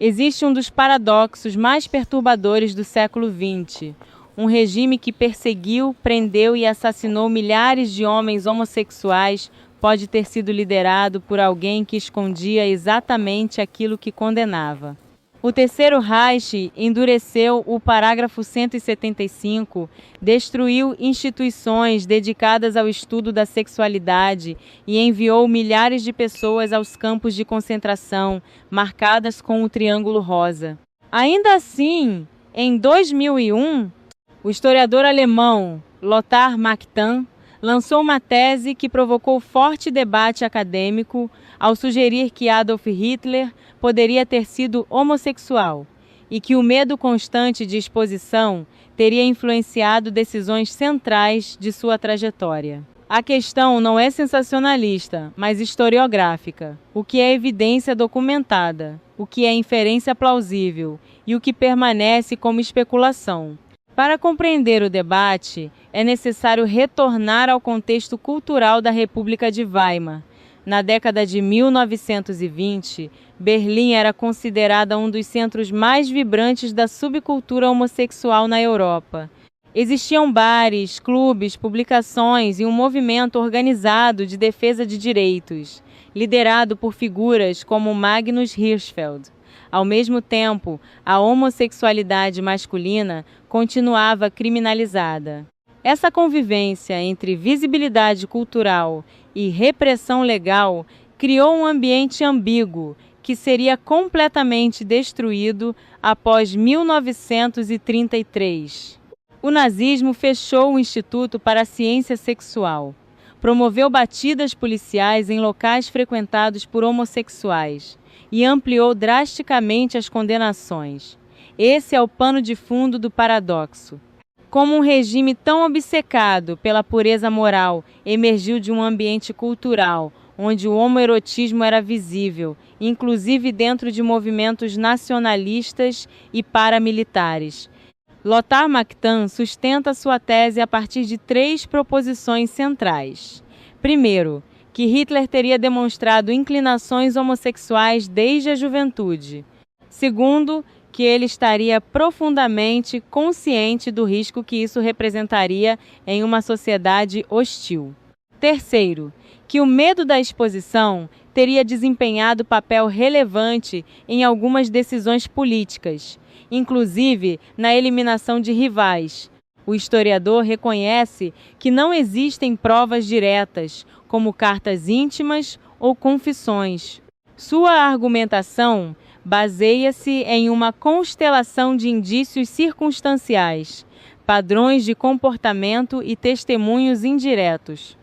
Existe um dos paradoxos mais perturbadores do século XX. Um regime que perseguiu, prendeu e assassinou milhares de homens homossexuais pode ter sido liderado por alguém que escondia exatamente aquilo que condenava. O Terceiro Reich endureceu o parágrafo 175, destruiu instituições dedicadas ao estudo da sexualidade e enviou milhares de pessoas aos campos de concentração, marcadas com o Triângulo Rosa. Ainda assim, em 2001, o historiador alemão Lothar Matthäus lançou uma tese que provocou forte debate acadêmico ao sugerir que Adolf Hitler poderia ter sido homossexual e que o medo constante de exposição teria influenciado decisões centrais de sua trajetória. A questão não é sensacionalista, mas historiográfica. O que é evidência documentada, o que é inferência plausível e o que permanece como especulação. Para compreender o debate, é necessário retornar ao contexto cultural da República de Weimar. Na década de 1920, Berlim era considerada um dos centros mais vibrantes da subcultura homossexual na Europa. Existiam bares, clubes, publicações e um movimento organizado de defesa de direitos, liderado por figuras como Magnus Hirschfeld. Ao mesmo tempo, a homossexualidade masculina continuava criminalizada. Essa convivência entre visibilidade cultural e repressão legal criou um ambiente ambíguo que seria completamente destruído após 1933. O nazismo fechou o Instituto para a Ciência Sexual, promoveu batidas policiais em locais frequentados por homossexuais e ampliou drasticamente as condenações. Esse é o pano de fundo do paradoxo. Como um regime tão obcecado pela pureza moral emergiu de um ambiente cultural onde o homoerotismo era visível, inclusive dentro de movimentos nacionalistas e paramilitares. Lothar Matthäus sustenta sua tese a partir de 3 proposições centrais. Primeiro, que Hitler teria demonstrado inclinações homossexuais desde a juventude. Segundo, que ele estaria profundamente consciente do risco que isso representaria em uma sociedade hostil. Terceiro, que o medo da exposição teria desempenhado papel relevante em algumas decisões políticas, inclusive na eliminação de rivais. O historiador reconhece que não existem provas diretas, como cartas íntimas ou confissões. Sua argumentação baseia-se em uma constelação de indícios circunstanciais, padrões de comportamento e testemunhos indiretos.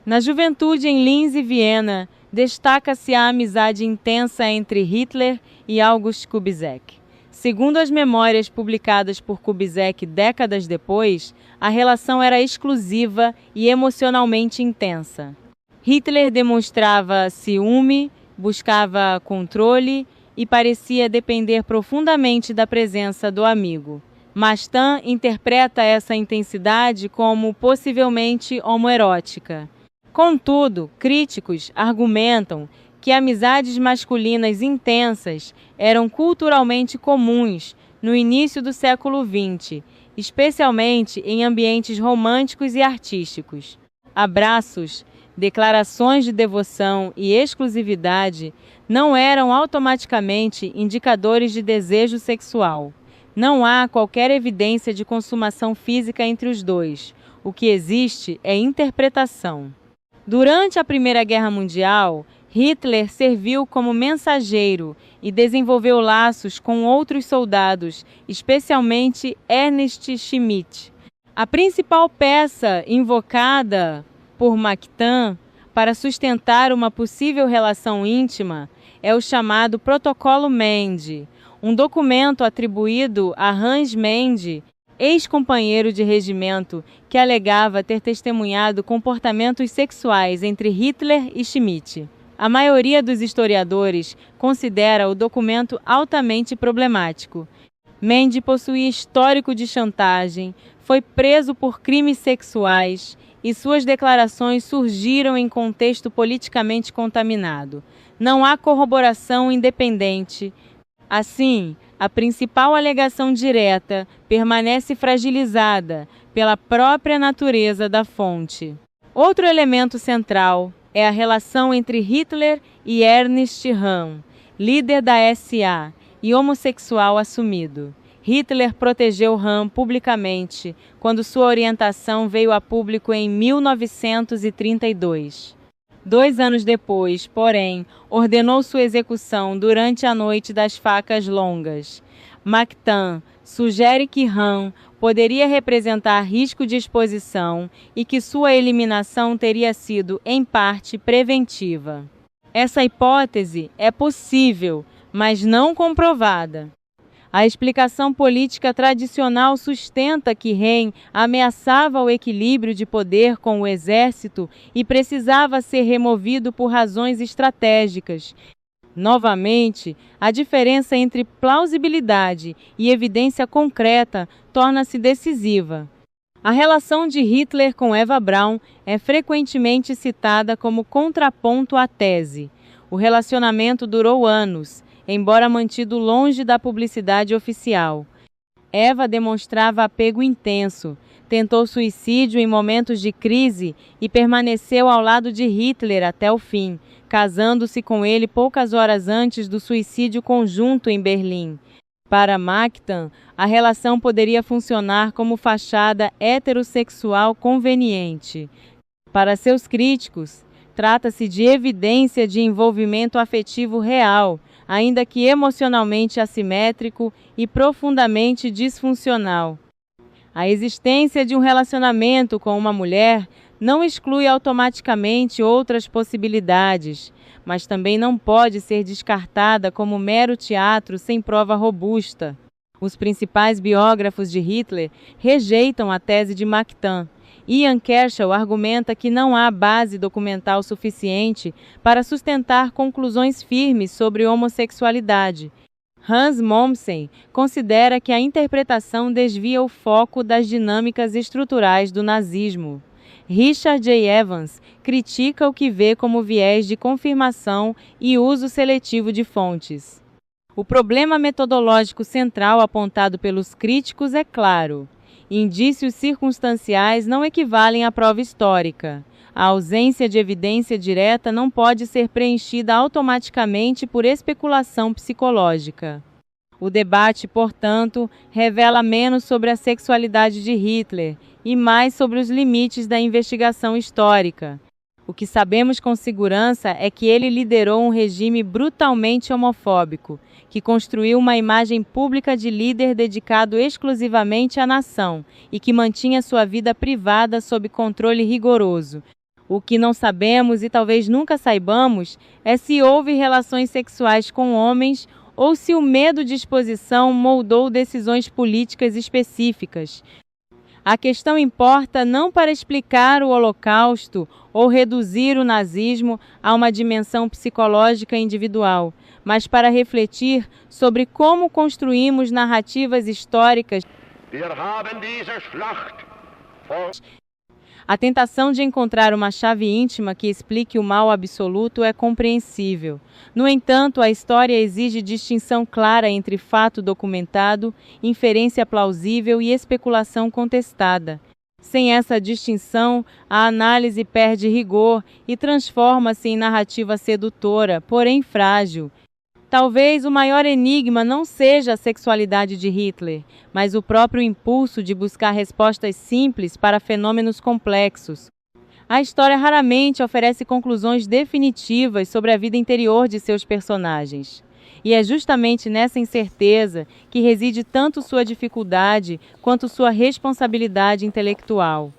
Na juventude em Linz e Viena, destaca-se a amizade intensa entre Hitler e August Kubizek. Segundo as memórias publicadas por Kubizek décadas depois, a relação era exclusiva e emocionalmente intensa. Hitler demonstrava ciúme, buscava controle e parecia depender profundamente da presença do amigo. Matthäus interpreta essa intensidade como possivelmente homoerótica. Contudo, críticos argumentam que amizades masculinas intensas eram culturalmente comuns no início do século XX, especialmente em ambientes românticos e artísticos. Abraços, declarações de devoção e exclusividade não eram automaticamente indicadores de desejo sexual. Não há qualquer evidência de consumação física entre os dois. O que existe é interpretação. Durante a Primeira Guerra Mundial, Hitler serviu como mensageiro e desenvolveu laços com outros soldados, especialmente Ernst Schmidt. A principal peça invocada por Matthäus para sustentar uma possível relação íntima é o chamado Protocolo Mende, um documento atribuído a Hans Mende, ex-companheiro de regimento, que alegava ter testemunhado comportamentos sexuais entre Hitler e Schmidt. A maioria dos historiadores considera o documento altamente problemático. Mende possuía histórico de chantagem, foi preso por crimes sexuais e suas declarações surgiram em contexto politicamente contaminado. Não há corroboração independente Assim, a principal alegação direta permanece fragilizada pela própria natureza da fonte. Outro elemento central é a relação entre Hitler e Ernst Röhm, líder da SA e homossexual assumido. Hitler protegeu Röhm publicamente quando sua orientação veio a público em 1932. 2 anos depois, porém, ordenou sua execução durante a Noite das Facas Longas. Mactan sugere que Röhm poderia representar risco de exposição e que sua eliminação teria sido, em parte, preventiva. Essa hipótese é possível, mas não comprovada. A explicação política tradicional sustenta que Röhm ameaçava o equilíbrio de poder com o exército e precisava ser removido por razões estratégicas. Novamente, a diferença entre plausibilidade e evidência concreta torna-se decisiva. A relação de Hitler com Eva Braun é frequentemente citada como contraponto à tese. O relacionamento durou anos, embora mantido longe da publicidade oficial. Eva demonstrava apego intenso, tentou suicídio em momentos de crise e permaneceu ao lado de Hitler até o fim, casando-se com ele poucas horas antes do suicídio conjunto em Berlim. Para Mactan, a relação poderia funcionar como fachada heterossexual conveniente. Para seus críticos, trata-se de evidência de envolvimento afetivo real, ainda que emocionalmente assimétrico e profundamente disfuncional. A existência de um relacionamento com uma mulher não exclui automaticamente outras possibilidades, mas também não pode ser descartada como mero teatro sem prova robusta. Os principais biógrafos de Hitler rejeitam a tese de Mactan. Ian Kershaw argumenta que não há base documental suficiente para sustentar conclusões firmes sobre homossexualidade. Hans Mommsen considera que a interpretação desvia o foco das dinâmicas estruturais do nazismo. Richard J. Evans critica o que vê como viés de confirmação e uso seletivo de fontes. O problema metodológico central apontado pelos críticos é claro. Indícios circunstanciais não equivalem à prova histórica. A ausência de evidência direta não pode ser preenchida automaticamente por especulação psicológica. O debate, portanto, revela menos sobre a sexualidade de Hitler e mais sobre os limites da investigação histórica. O que sabemos com segurança é que ele liderou um regime brutalmente homofóbico, que construiu uma imagem pública de líder dedicado exclusivamente à nação e que mantinha sua vida privada sob controle rigoroso. O que não sabemos e talvez nunca saibamos é se houve relações sexuais com homens ou se o medo de exposição moldou decisões políticas específicas. A questão importa não para explicar o Holocausto ou reduzir o nazismo a uma dimensão psicológica individual, mas para refletir sobre como construímos narrativas históricas. A tentação de encontrar uma chave íntima que explique o mal absoluto é compreensível. No entanto, a história exige distinção clara entre fato documentado, inferência plausível e especulação contestada. Sem essa distinção, a análise perde rigor e transforma-se em narrativa sedutora, porém frágil. Talvez o maior enigma não seja a sexualidade de Hitler, mas o próprio impulso de buscar respostas simples para fenômenos complexos. A história raramente oferece conclusões definitivas sobre a vida interior de seus personagens. E é justamente nessa incerteza que reside tanto sua dificuldade quanto sua responsabilidade intelectual.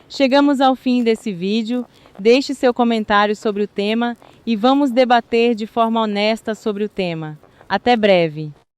Chegamos ao fim desse vídeo. Deixe seu comentário sobre o tema e vamos debater de forma honesta sobre o tema. Até breve!